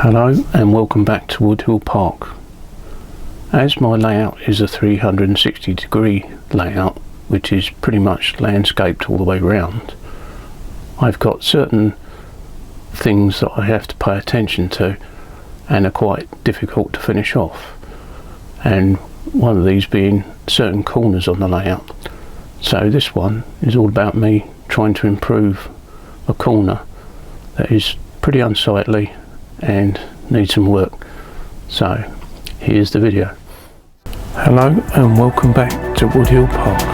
Hello and welcome back to Woodhill Park. As my layout is a 360 degree layout, which is pretty much landscaped all the way around, I've got certain things that I have to pay attention to and are quite difficult to finish off, and one of these being certain corners on the layout. So this one is all about me trying to improve a corner that is pretty unsightly and needs some work. So here's the video. Hello and welcome back to Woodhill Park.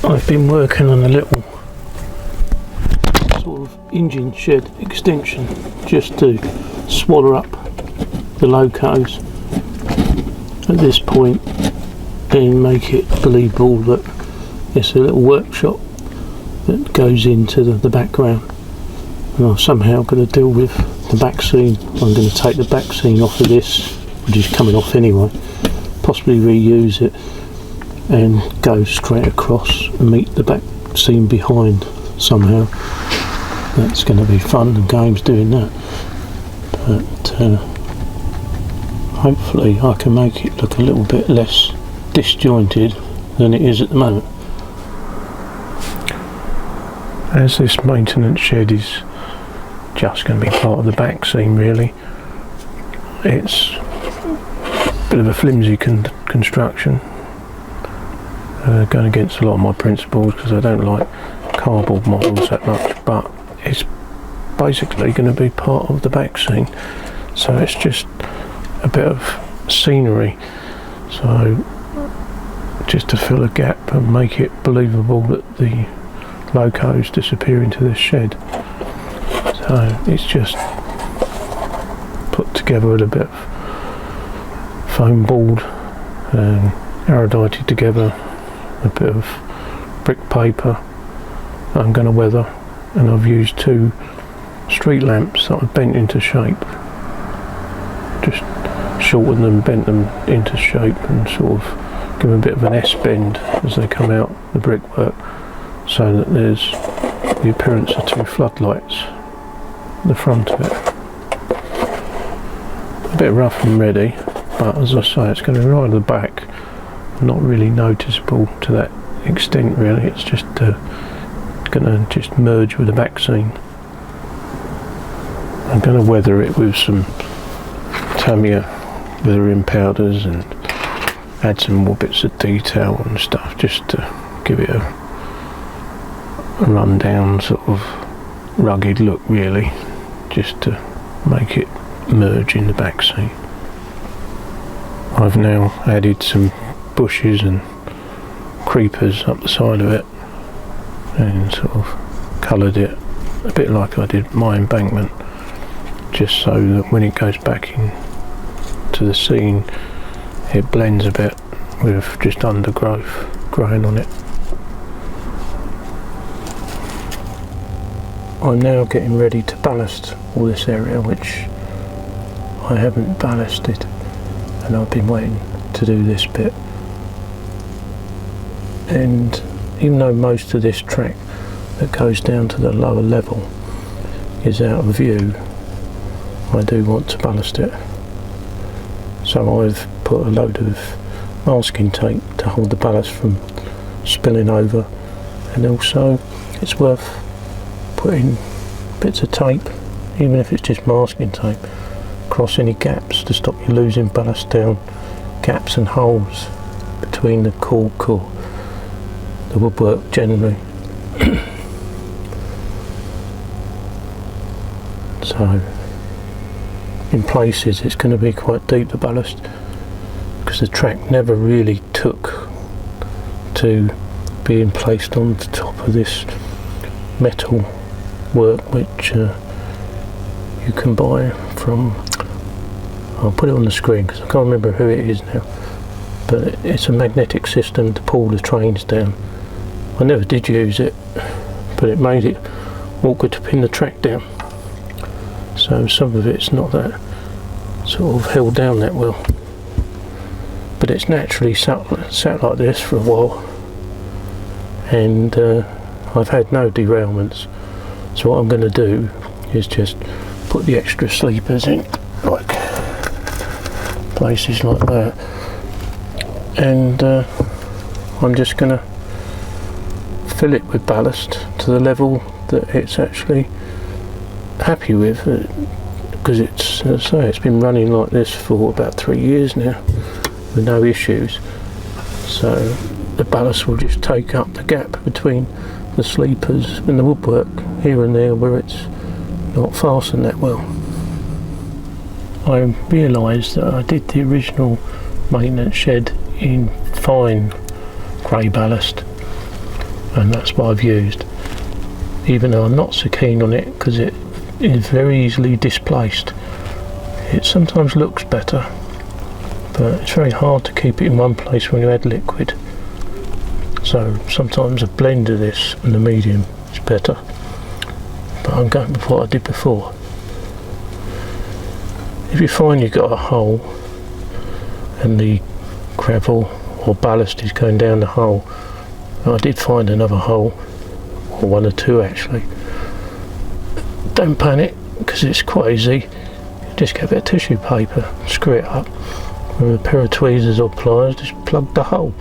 I've been working on a little sort of engine shed extension just to swallow up the locos at this point and make it believable that it's a little workshop that goes into the background. And I'm somehow going to deal with the back seam. I'm going to take the back seam off of this, which is coming off anyway, possibly reuse it and go straight across and meet the back seam behind somehow. That's going to be fun and games doing that, but hopefully I can make it look a little bit less disjointed than it is at the moment. As this maintenance shed is just going to be part of the back seam really, it's a bit of a flimsy construction. Going against a lot of my principles because I don't like cardboard models that much, but it's basically going to be part of the back seam, so it's just a bit of scenery, so just to fill a gap and make it believable that the locos disappear into this shed. So it's just put together with a bit of foam board and erodited together, a bit of brick paper I'm going to weather, and I've used 2 street lamps that I've bent into shape, just shortened them, bent them into shape and sort of give them a bit of an S-bend as they come out the brickwork, so that there's the appearance of 2 floodlights at the front of it. A bit rough and ready, but as I say, it's going to be right at the back, not really noticeable to that extent really. It's just going to just merge with the back seam. I'm going to weather it with some Tamiya weathering powders and add some more bits of detail and stuff, just to give it a rundown sort of rugged look really, just to make it merge in the back seam. I've now added some bushes and creepers up the side of it and sort of coloured it a bit like I did my embankment, just so that when it goes back in to the scene it blends a bit with just undergrowth growing on it. I'm now getting ready to ballast all this area, which I haven't ballasted, and I've been waiting to do this bit. And even though most of this track that goes down to the lower level is out of view, I do want to ballast it. So I've put a load of masking tape to hold the ballast from spilling over, and also it's worth putting bits of tape, even if it's just masking tape, across any gaps to stop you losing ballast down gaps and holes between the cork or the woodwork generally. So in places it's going to be quite deep, the ballast, because the track never really took to being placed on the top of this metal work, which you can buy from, I'll put it on the screen because I can't remember who it is now, but it's a magnetic system to pull the trains down. I never did use it, but it made it awkward to pin the track down, so some of it's not that sort of held down that well, but it's naturally sat like this for a while, and I've had no derailments. So what I'm going to do is just put the extra sleepers in, like places like that, and I'm just going to fill it with ballast to the level that it's actually happy with, because it's, as I say, it's been running like this for about 3 years now with no issues. So the ballast will just take up the gap between the sleepers and the woodwork here and there where it's not fastened that well. I realised that I did the original maintenance shed in fine grey ballast, and that's what I've used, even though I'm not so keen on it because it is very easily displaced. It sometimes looks better, but it's very hard to keep it in one place when you add liquid. So sometimes a blend of this and the medium is better, but I'm going with what I did before. If you find you've got a hole and the gravel or ballast is going down the hole, I did find another hole, or one or two actually, don't panic because it's quite easy. Just get a bit of tissue paper, screw it up with a pair of tweezers or pliers, just plug the hole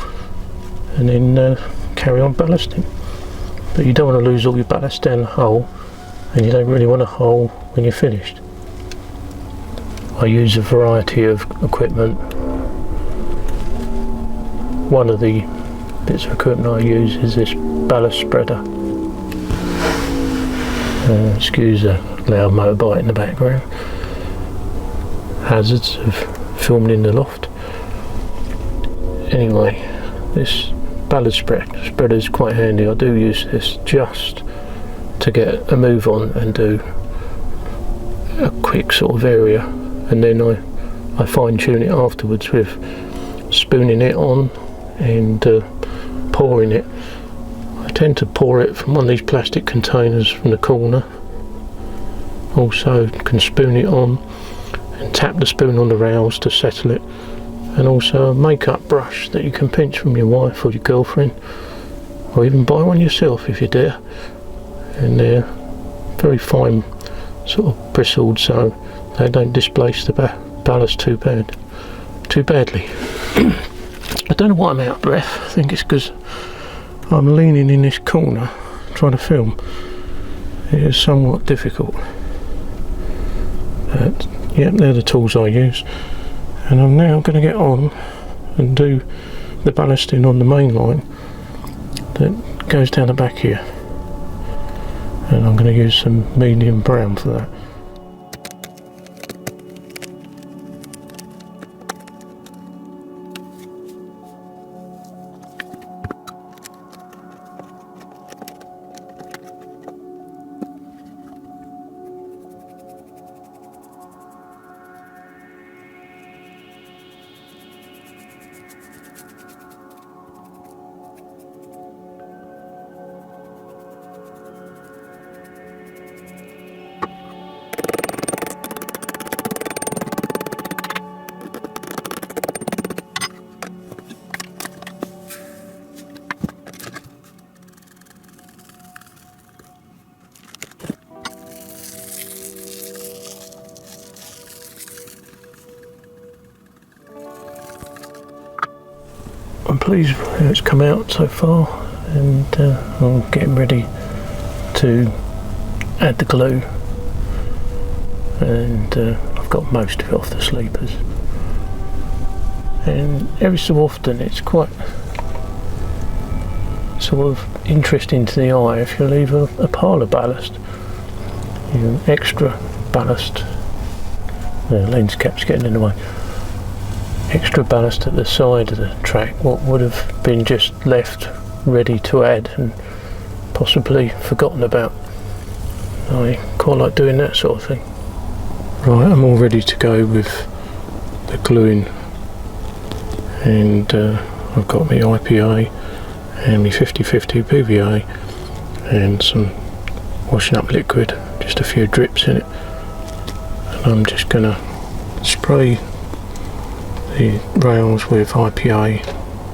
and then carry on ballasting. But you don't want to lose all your ballast down the hole, and you don't really want a hole when you're finished. I use a variety of equipment. One of the bits of equipment I use is this ballast spreader. Excuse a loud motorbike in the background. Hazards of filming in the loft. Anyway, this ballast spreader is quite handy. I do use this just to get a move on and do a quick sort of area, and then I fine tune it afterwards with spooning it on and pouring it. I tend to pour it from one of these plastic containers from the corner. Also can spoon it on and tap the spoon on the rails to settle it, and also a makeup brush that you can pinch from your wife or your girlfriend, or even buy one yourself if you dare, and they're very fine, sort of bristled, so they don't displace the ballast too badly. I don't know why I'm out of breath. I think it's because I'm leaning in this corner trying to film. It is somewhat difficult, but yeah, they're the tools I use, and I'm now going to get on and do the ballasting on the main line that goes down the back here, and I'm going to use some medium brown for that. I'm pleased with how it's come out so far, and I'm getting ready to add the glue, and I've got most of it off the sleepers, and every so often it's quite sort of interesting to the eye if you leave a pile of ballast, extra ballast. The lens cap's getting in the way. Extra ballast at the side of the track, what would have been just left ready to add and possibly forgotten about. I quite like doing that sort of thing. Right, I'm all ready to go with the gluing, and I've got my IPA and my 50/50 PVA and some washing up liquid, just a few drips in it, and I'm just going to spray the rails with IPA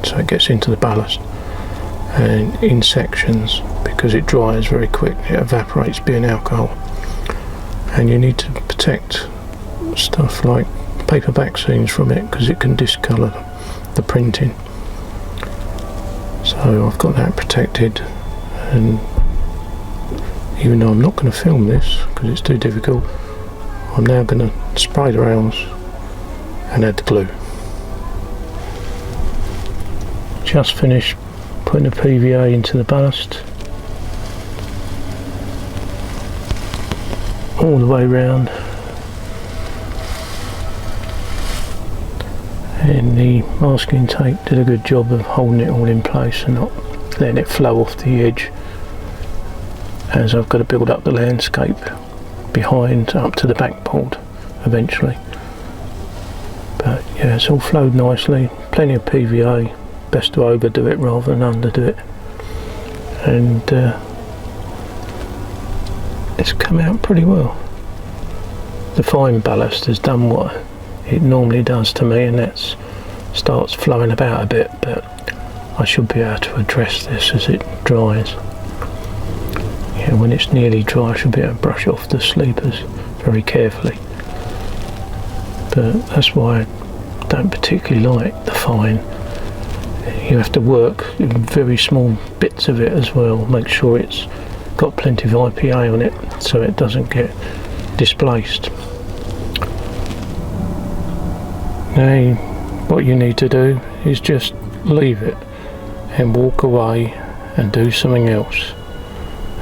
so it gets into the ballast, and in sections, because it dries very quick, it evaporates being alcohol, and you need to protect stuff like paper vaccines from it because it can discolour the printing. So I've got that protected, and even though I'm not going to film this because it's too difficult, I'm now going to spray the rails and add the glue. Just finished putting the PVA into the ballast all the way round, and the masking tape did a good job of holding it all in place and not letting it flow off the edge, as I've got to build up the landscape behind up to the backboard eventually. But yeah, it's all flowed nicely, plenty of PVA, best to overdo it rather than underdo it, and it's come out pretty well. The fine ballast has done what it normally does to me, and that starts flowing about a bit, but I should be able to address this as it dries. Yeah, when it's nearly dry I should be able to brush off the sleepers very carefully, but that's why I don't particularly like the fine. You have to work in very small bits of it as well, make sure it's got plenty of IPA on it so it doesn't get displaced. Now what you need to do is just leave it and walk away and do something else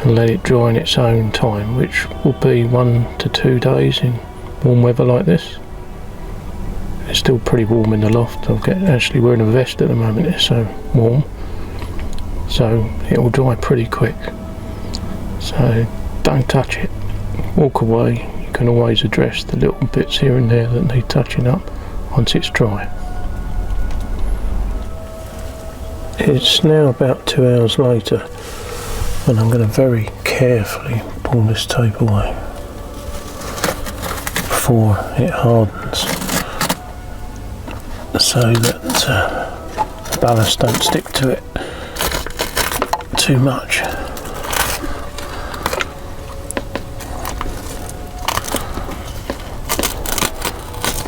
and let it dry in its own time, which will be 1 to 2 days in warm weather like this. It's still pretty warm in the loft. I'm actually wearing a vest at the moment, it's so warm, so it will dry pretty quick. So don't touch it, walk away. You can always address the little bits here and there that need touching up once it's dry. It's now about 2 hours later, and I'm going to very carefully pull this tape away before it hardens, so that the ballast don't stick to it too much.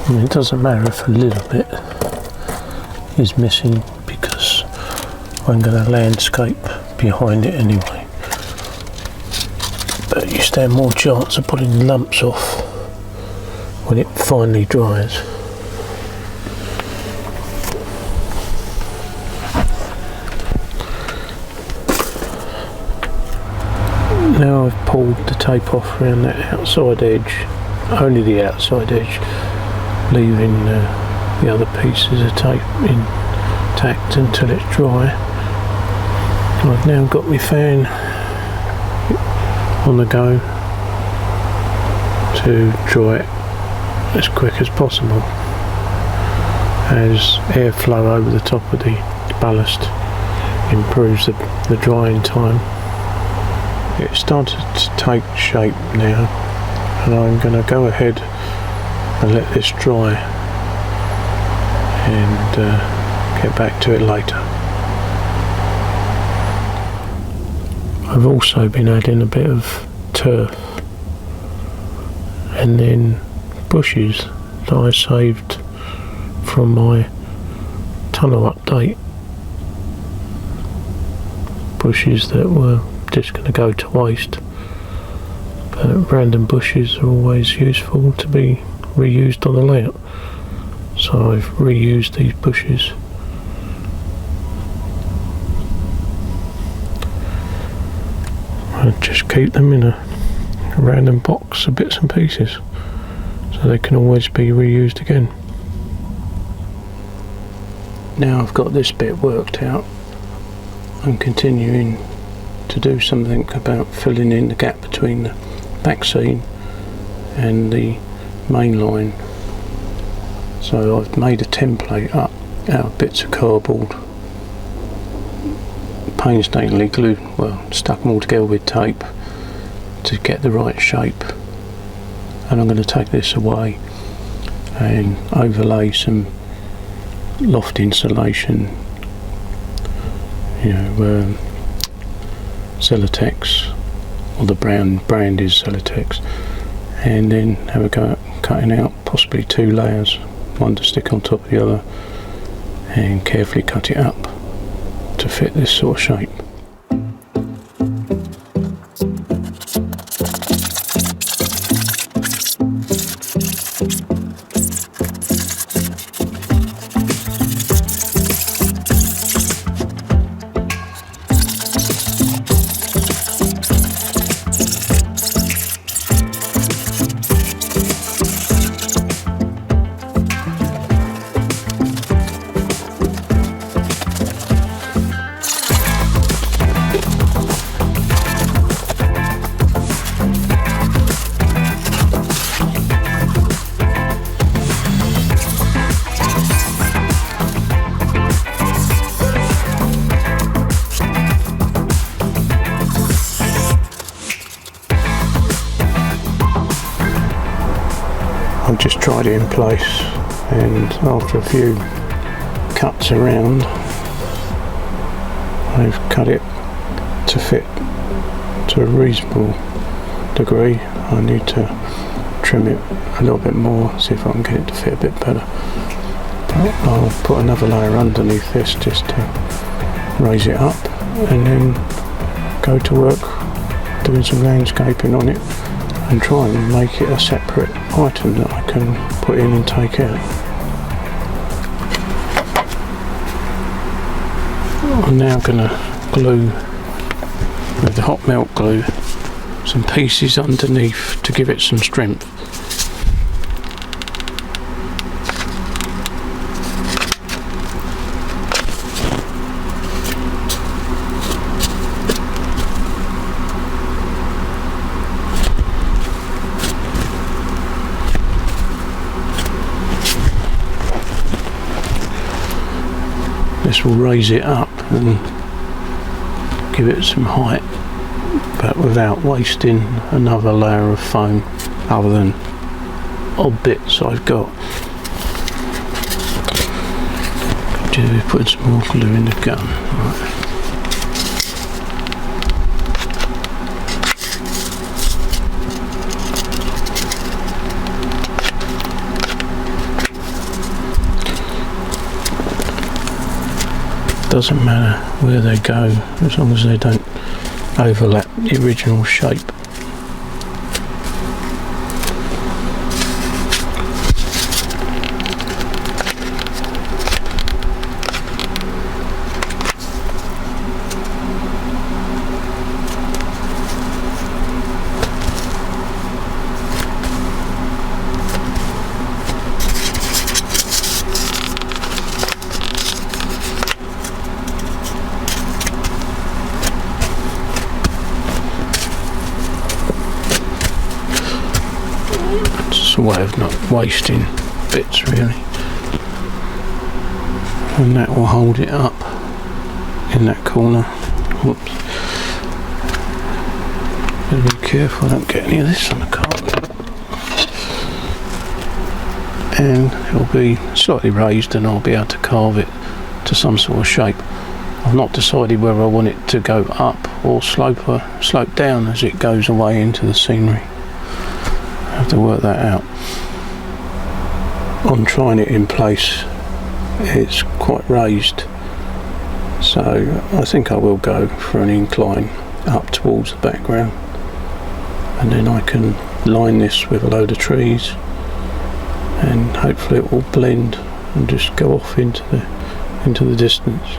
And it doesn't matter if a little bit is missing because I'm going to landscape behind it anyway. But you stand more chance of putting lumps off when it finally dries. Now I've pulled the tape off around that outside edge, only the outside edge, leaving the other pieces of tape intact until it's dry. I've now got my fan on the go to dry it as quick as possible, as airflow over the top of the ballast improves the drying time. It's started to take shape now, and I'm going to go ahead and let this dry and get back to it later. I've also been adding a bit of turf and then bushes that I saved from my tunnel update, bushes that were just going to go to waste, but random bushes are always useful to be reused on the layout, so I've reused these bushes. I just keep them in a random box of bits and pieces, so they can always be reused again. Now I've got this bit worked out, I'm continuing to do something about filling in the gap between the back seam and the main line. So I've made a template up out of bits of cardboard, painstakingly glued, stuck them all together with tape to get the right shape. And I'm going to take this away and overlay some loft insulation, Celotex, or the brand is Celotex, and then have a go at cutting out possibly 2 layers, one to stick on top of the other, and carefully cut it up to fit this sort of shape. I've just tried it in place, and after a few cuts around, I've cut it to fit to a reasonable degree. I need to trim it a little bit more, see if I can get it to fit a bit better. But I'll put another layer underneath this just to raise it up, and then go to work doing some landscaping on it and try and make it a separate item that I can put in and take out. I'm now going to glue with the hot melt glue some pieces underneath to give it some strength. This will raise it up and give it some height, but without wasting another layer of foam other than odd bits I've got. Putting some more glue in the gun. Right. Doesn't matter where they go as long as they don't overlap the original shape. It's a way of not wasting bits really, and that will hold it up in that corner. Whoops, gotta be careful I don't get any of this on the carpet. And it'll be slightly raised and I'll be able to carve it to some sort of shape. I've not decided whether I want it to go up or slope down as it goes away into the scenery. I have to work that out. On trying it in place, it's quite raised, so I think I will go for an incline up towards the background, and then I can line this with a load of trees and hopefully it will blend and just go off into the distance.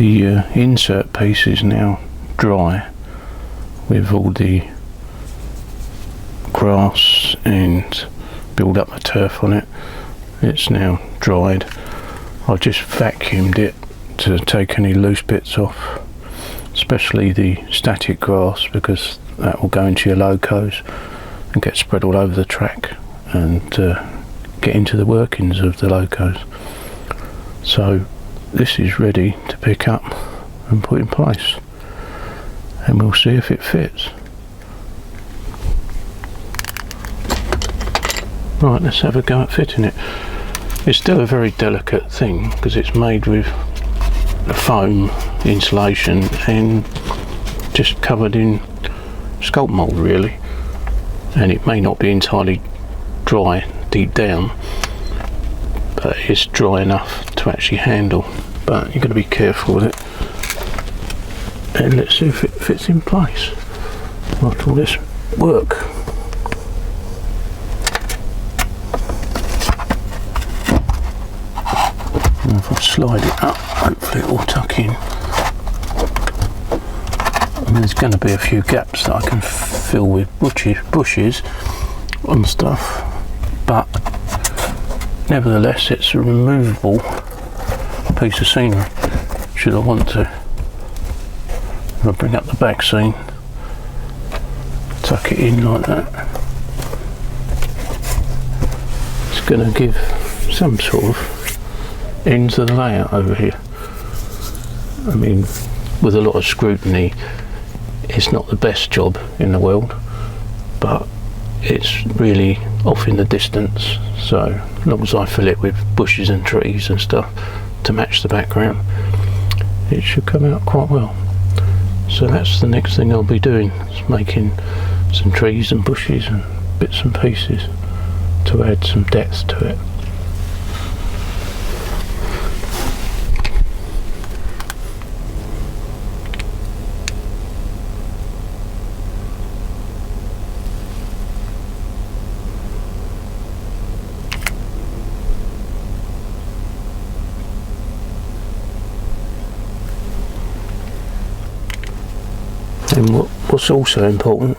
The insert piece is now dry with all the grass and build up the turf on it. It's now dried. I've just vacuumed it to take any loose bits off, especially the static grass, because that will go into your locos and get spread all over the track and get into the workings of the locos. So this is ready to pick up and put in place, and we'll see if it fits. Right, let's have a go at fitting it. It's still a very delicate thing because it's made with foam insulation and just covered in sculpt mould really, and it may not be entirely dry deep down, but it's dry enough to actually handle. But you've got to be careful with it, and let's see if it fits in place after all this work. And if I slide it up, hopefully it will tuck in. I mean, there's going to be a few gaps that I can fill with bushes and stuff, but nevertheless it's a removable piece of scenery should I want to. If I bring up the back scene, tuck it in like that, it's going to give some sort of end to the layout over here. I mean, with a lot of scrutiny, it's not the best job in the world, but it's really off in the distance, so as long as I fill it with bushes and trees and stuff to match the background, it should come out quite well. So that's the next thing I'll be doing, is making some trees and bushes and bits and pieces to add some depth to it. And what's also important,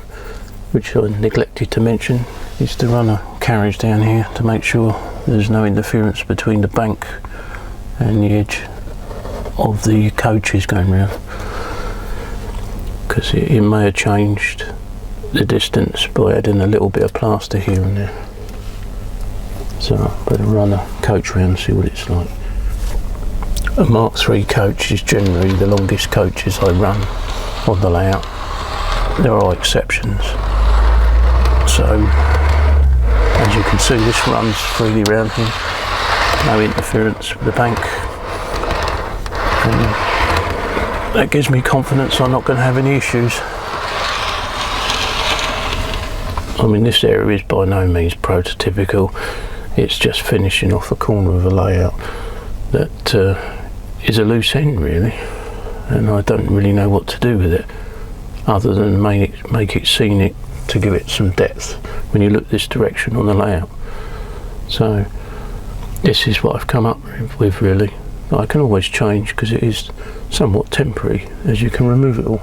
which I neglected to mention, is to run a carriage down here to make sure there's no interference between the bank and the edge of the coaches going round, because it may have changed the distance by adding a little bit of plaster here and there. So I better run a coach round and see what it's like. A Mark III coach is generally the longest coaches I run on the layout. There are exceptions. So as you can see, this runs freely around here, no interference with the bank, and that gives me confidence I'm not going to have any issues. I mean, this area is by no means prototypical, it's just finishing off a corner of a layout that is a loose end really, and I don't really know what to do with it other than make it scenic to give it some depth when you look this direction on the layout. So this is what I've come up with really. I can always change because it is somewhat temporary, as you can remove it all.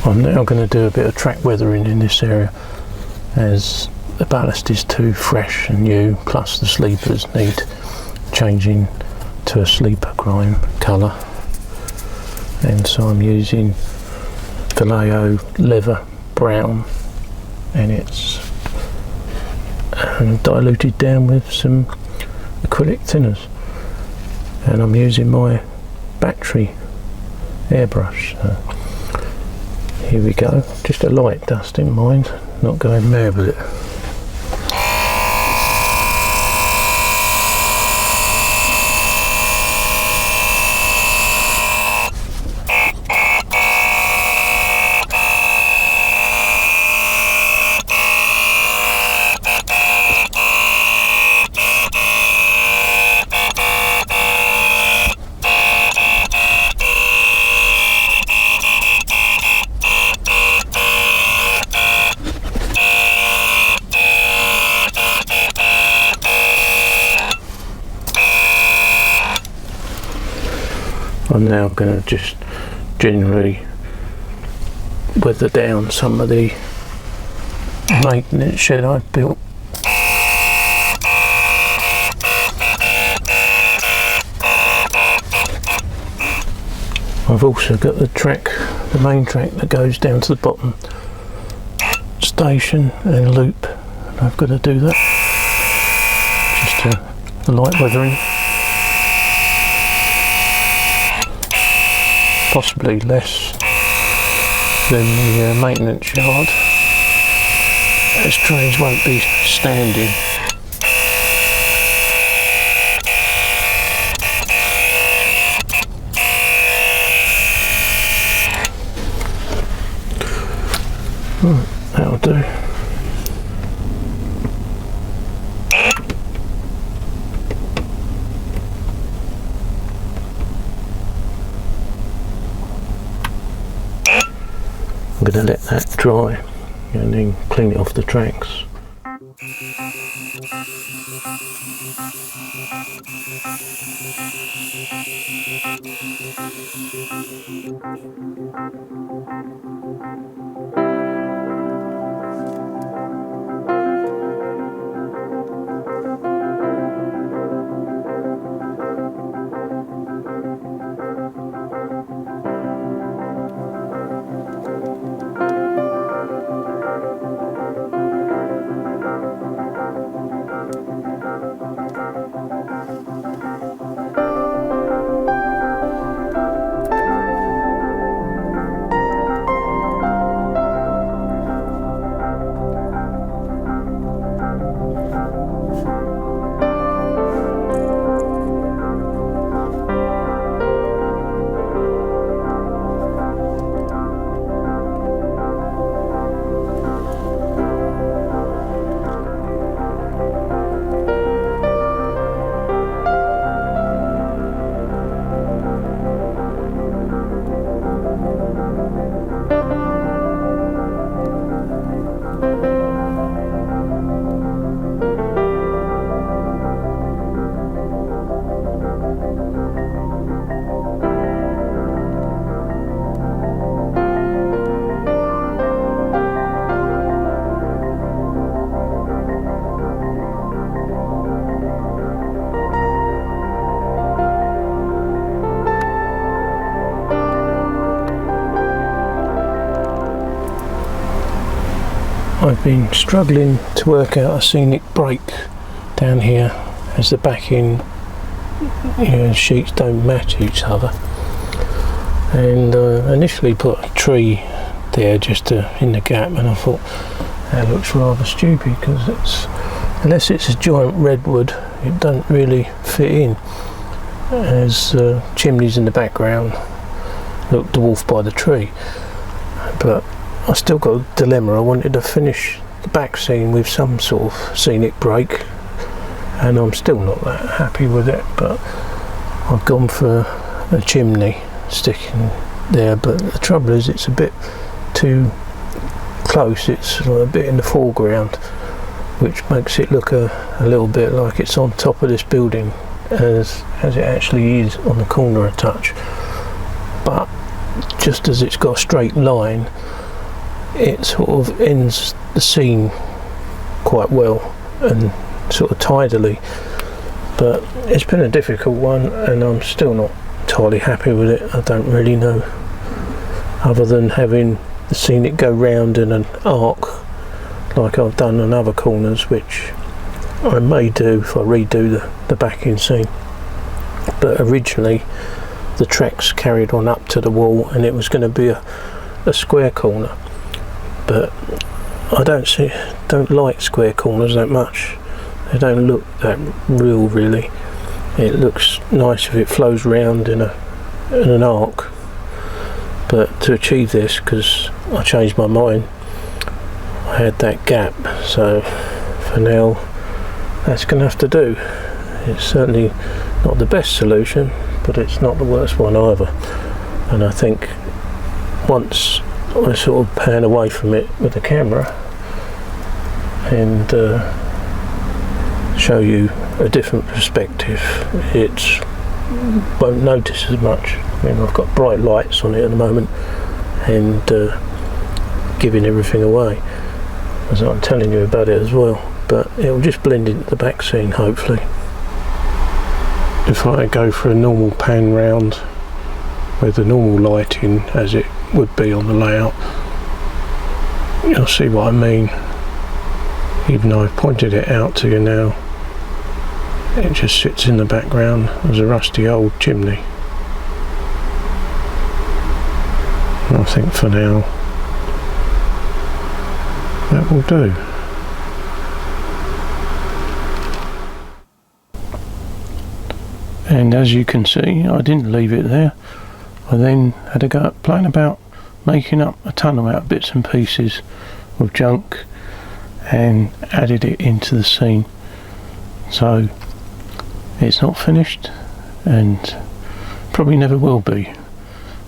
I'm now going to do a bit of track weathering in this area, as the ballast is too fresh and new, plus the sleepers need changing to a sleeper grime colour, and so I'm using Vallejo leather brown, and it's diluted down with some acrylic thinners, and I'm using my battery airbrush. So here we go, just a light dusting, mind, not going mad with it. I'm now going to just generally weather down some of the maintenance shed I've built. I've also got the track, the main track that goes down to the bottom station and loop, and I've got to do that, just a light weathering, possibly less than the maintenance yard, as trains won't be standing. Right, that'll do. I'm going to let that dry and then clean it off the tracks. I've been struggling to work out a scenic break down here, as the backing sheets don't match each other, and initially put a tree there just in the gap, and I thought that looks rather stupid because unless it's a giant redwood it doesn't really fit in, as chimneys in the background look dwarfed by the tree. But I still got a dilemma. I wanted to finish the back scene with some sort of scenic break, and I'm still not that happy with it, but I've gone for a chimney sticking there. But the trouble is it's a bit too close, it's a bit in the foreground, which makes it look a little bit like it's on top of this building, as it actually is on the corner a touch. But just as it's got a straight line, it sort of ends the scene quite well and sort of tidily. But it's been a difficult one, and I'm still not entirely happy with it. I don't really know, other than having the scenic go round in an arc like I've done on other corners, which I may do if I redo the backing scene. But originally the tracks carried on up to the wall, and it was going to be a square corner. But I don't like square corners that much. They don't look that real, really. It looks nice if it flows round in an arc. But to achieve this, because I changed my mind, I had that gap. So for now, that's going to have to do. It's certainly not the best solution, but it's not the worst one either. And I think once I sort of pan away from it with the camera and show you a different perspective, it's won't notice as much. I mean, I've got bright lights on it at the moment and giving everything away, as I'm telling you about it as well, but it'll just blend into the back scene hopefully. If I go for a normal pan round with the normal lighting as it would be on the layout, you'll see what I mean. Even though I've pointed it out to you now, it just sits in the background as a rusty old chimney. And I think for now that will do. And as you can see, I didn't leave it there. I then had to go up playing about making up a tunnel out of bits and pieces of junk and added it into the scene. So it's not finished and probably never will be,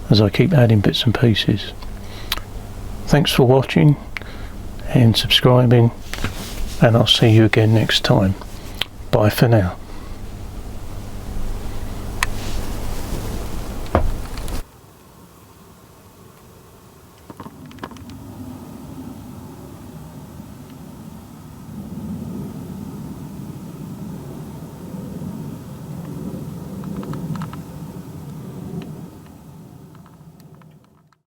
as I keep adding bits and pieces. Thanks for watching and subscribing, and I'll see you again next time. Bye for now.